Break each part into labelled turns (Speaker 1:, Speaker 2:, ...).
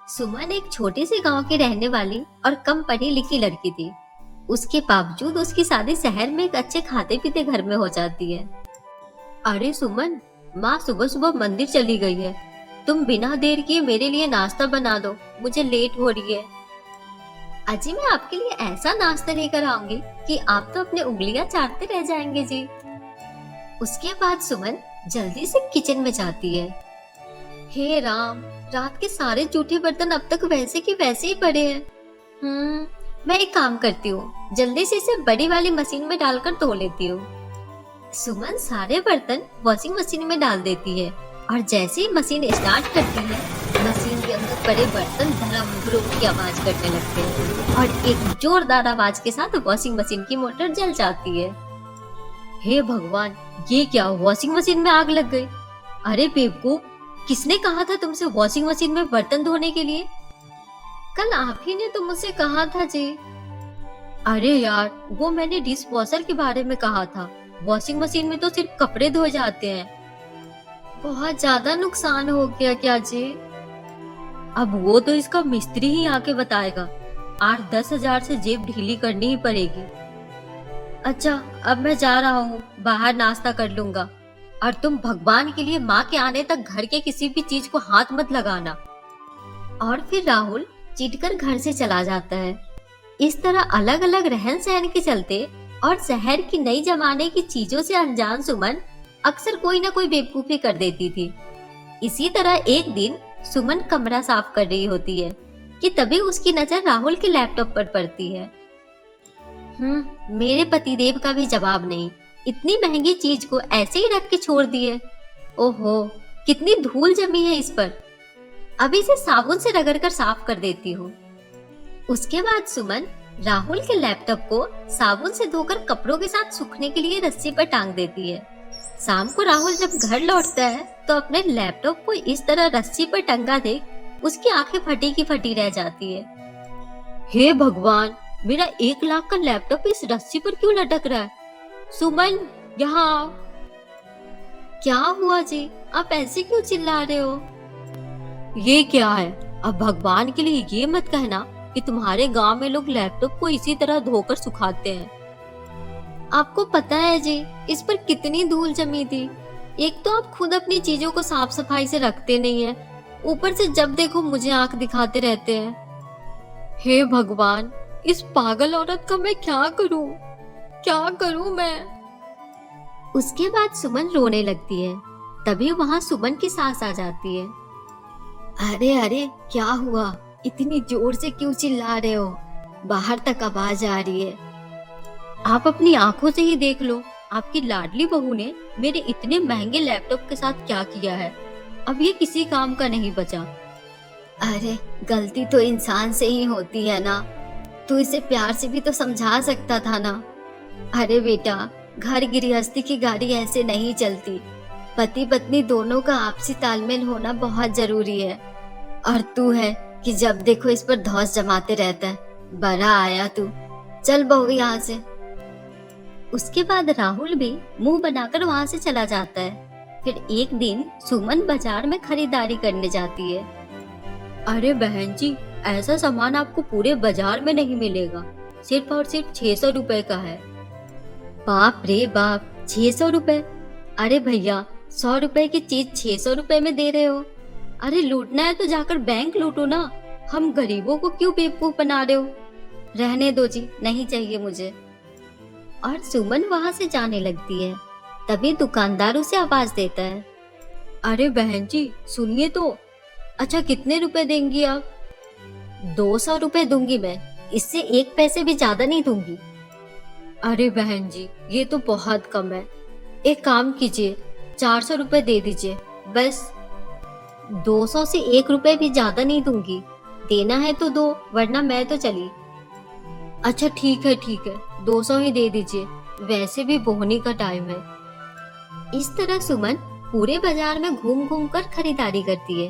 Speaker 1: सुमन एक छोटे से गांव की रहने वाली और कम पढ़ी लिखी लड़की थी। उसके बावजूद उसकी शादी शहर में एक अच्छे खाते पीते घर में हो जाती है। अरे सुमन, माँ सुबह सुबह मंदिर चली गई है। तुम बिना देर किए मेरे लिए नाश्ता बना दो, मुझे लेट हो रही है। अजी, मैं आपके लिए ऐसा नाश्ता लेकर आऊंगी कि आप तो अपने उंगलियां चाटते रह जाएंगे जी। उसके बाद सुमन जल्दी से किचन में जाती है। हे राम, रात के सारे जूठे बर्तन अब तक वैसे के वैसे ही पड़े हैं। मैं एक काम करती हूँ, जल्दी से इसे बड़ी वाली मशीन में डालकर धो लेती हूँ। सुमन सारे बर्तन वॉशिंग मशीन में डाल देती है और जैसे ही मशीन स्टार्ट करती है, मशीन के अंदर पड़े बर्तन धड़म धुड़ुम की आवाज करने लगते हैं और एक जोरदार आवाज के साथ वॉशिंग मशीन की मोटर जल जाती है। हे भगवान, ये क्या, वॉशिंग मशीन में आग लग गई। अरे बेवकूफ, किसने कहा था तुमसे वॉशिंग मशीन में बर्तन धोने के लिए? कल आप ही ने तो मुझसे कहा था जी। अरे यार, वो मैंने डिश वॉशर के बारे में कहा था। वॉशिंग मशीन में तो सिर्फ कपड़े धोए जाते हैं। बहुत ज्यादा नुकसान हो गया क्या जी? अब वो तो इसका मिस्त्री ही आके बताएगा। 8-10 हजार से जेब ढीली करनी ही पड़ेगी। अच्छा, अब मैं जा रहा हूँ, बाहर नाश्ता कर लूंगा। और तुम भगवान के लिए माँ के आने तक घर के किसी भी चीज को हाथ मत लगाना। और फिर राहुल चीटकर घर से चला जाता है। इस तरह अलग अलग रहन सहन के चलते और शहर की नई जमाने की चीजों से अनजान सुमन अक्सर कोई ना कोई बेवकूफी कर देती थी। इसी तरह एक दिन सुमन कमरा साफ कर रही होती है कि तभी उसकी नजर राहुल के लैपटॉप पर पड़ती है। मेरे पतिदेव का भी जवाब नहीं, इतनी महंगी चीज को ऐसे ही रख के छोड़ दिए। ओहो, कितनी धूल जमी है इस पर। अभी इसे साबुन से रगड़कर साफ कर देती हूँ। उसके बाद सुमन राहुल के लैपटॉप को साबुन से धोकर कपड़ों के साथ सूखने के लिए रस्सी पर टांग देती है। शाम को राहुल जब घर लौटता है तो अपने लैपटॉप को इस तरह रस्सी पर टंगा देख उसकी आंखें फटी की फटी रह जाती है। हे भगवान, मेरा 1 लाख का लैपटॉप इस रस्सी पर क्यों लटक रहा है? सुमन, यहाँ आओ। क्या हुआ जी, आप ऐसे क्यों चिल्ला रहे हो? ये क्या है? अब भगवान के लिए ये मत कहना कि तुम्हारे गांव में लोग लैपटॉप को इसी तरह धोकर सुखाते हैं। आपको पता है जी, इस पर कितनी धूल जमी थी। एक तो आप खुद अपनी चीजों को साफ सफाई से रखते नहीं है, ऊपर से जब देखो मुझे आंख दिखाते रहते हैं। हे भगवान, इस पागल औरत का मैं क्या करूं? क्या करूं मैं? उसके बाद सुमन रोने लगती है। तभी वहां सुमन की सास आ जाती है। अरे अरे, क्या हुआ? इतनी जोर से क्यों चिल्ला रहे हो? बाहर तक आवाज आ रही है। आप अपनी आंखों से ही देख लो, आपकी लाडली बहू ने मेरे इतने महंगे लैपटॉप के साथ क्या किया है। अब ये किसी काम का नहीं बचा। अरे, गलती तो इंसान से ही होती है ना, तू इसे प्यार से भी तो समझा सकता था ना। अरे बेटा, घर गृहस्थी की गाड़ी ऐसे नहीं चलती। पति पत्नी दोनों का आपसी तालमेल होना बहुत जरूरी है। और तू है कि जब देखो इस पर धौंस जमाते रहता है। बड़ा आया तू, चल बहू यहाँ से। उसके बाद राहुल भी मुंह बनाकर वहां से चला जाता है। फिर एक दिन सुमन बाजार में खरीदारी करने जाती है। अरे बहन जी, ऐसा सामान आपको पूरे बाजार में नहीं मिलेगा, सिर्फ और सिर्फ 600 रुपए का है। बाप रे बाप, 600 रुपए? अरे भैया, 100 रुपए की चीज 600 रुपए में दे रहे हो? अरे लूटना है तो जाकर बैंक लूटो ना, हम गरीबों को क्यों बेवकूफ बना रहे हो? रहने दो जी, नहीं चाहिए मुझे। और सुमन वहां से जाने लगती है। तभी दुकानदार उसे आवाज देता है। अरे बहन जी, सुनिए तो। अच्छा, कितने रुपए देंगी आप? 200 रुपए दूंगी मैं, इससे 1 पैसे भी ज्यादा नहीं दूंगी। अरे बहन जी, ये तो बहुत कम है। एक काम कीजिए, 400 रुपए दे दीजिए बस। 200 से 1 रुपए भी ज्यादा नहीं दूंगी। देना है तो दो, वरना मैं तो चली। अच्छा ठीक है, 200 ही दे दीजिए, वैसे भी बोहनी का टाइम है। इस तरह सुमन पूरे बाजार में घूम घूम कर खरीदारी करती है।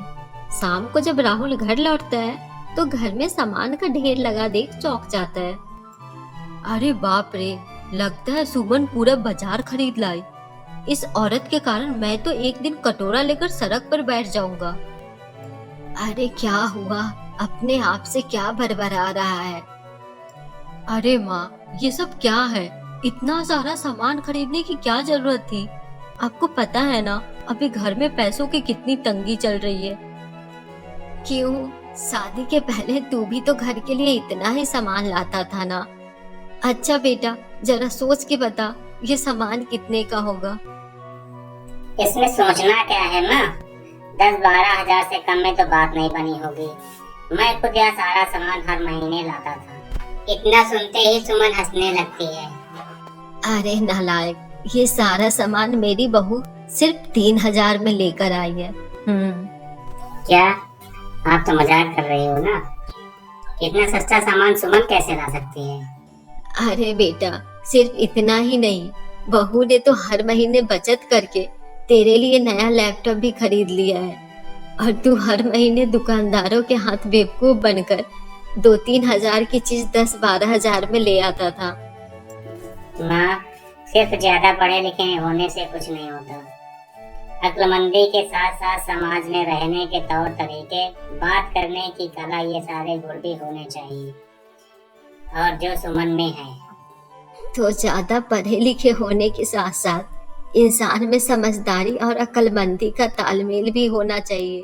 Speaker 1: शाम को जब राहुल घर लौटता है तो घर में सामान का ढेर लगा देख चौंक जाता है। अरे बाप रे, लगता है सुमन पूरा बाजार खरीद लाई। इस औरत के कारण मैं तो एक दिन कटोरा लेकर सड़क पर बैठ जाऊंगा। अरे क्या हुआ, अपने आप से क्या बड़बड़ा रहा है? अरे माँ, ये सब क्या है? इतना सारा सामान खरीदने की क्या जरूरत थी? आपको पता है ना, अभी घर में पैसों की कितनी तंगी चल रही है। क्यों? शादी के पहले तू भी तो घर के लिए इतना ही सामान लाता था ना। अच्छा बेटा, जरा सोच के बता, ये सामान कितने का होगा?
Speaker 2: इसमें सोचना क्या है माँ, 10-12 हजार से कम में तो बात नहीं बनी होगी। मैं खुद यह सारा सामान हर महीने लाता था। इतना सुनते ही सुमन हंसने लगती है।
Speaker 1: अरे नालायक, ये सारा सामान मेरी बहू सिर्फ 3,000 में लेकर आई है।
Speaker 2: क्या आप तो मजाक कर रही हो ना? इतना सस्ता सामान सुमन कैसे ला सकती है?
Speaker 1: अरे बेटा, सिर्फ इतना ही नहीं, बहू ने तो हर महीने बचत करके तेरे लिए नया लैपटॉप भी खरीद लिया है। और तू हर महीने दुकानदारों के हाथ बेवकूफ बनकर 2-3 हजार की चीज 10-12 हजार में ले आता था।
Speaker 2: माँ, सिर्फ ज्यादा पढ़े लिखे होने से कुछ नहीं होता। अक्लमंदी के साथ साथ समाज में रहने के तौर तरीके, बात करने की कला, ये सारे गुण भी होने चाहिए, और जो सुमन में है।
Speaker 1: तो ज्यादा पढ़े लिखे होने के साथ साथ इंसान में समझदारी और अक्लमंदी का तालमेल भी होना चाहिए।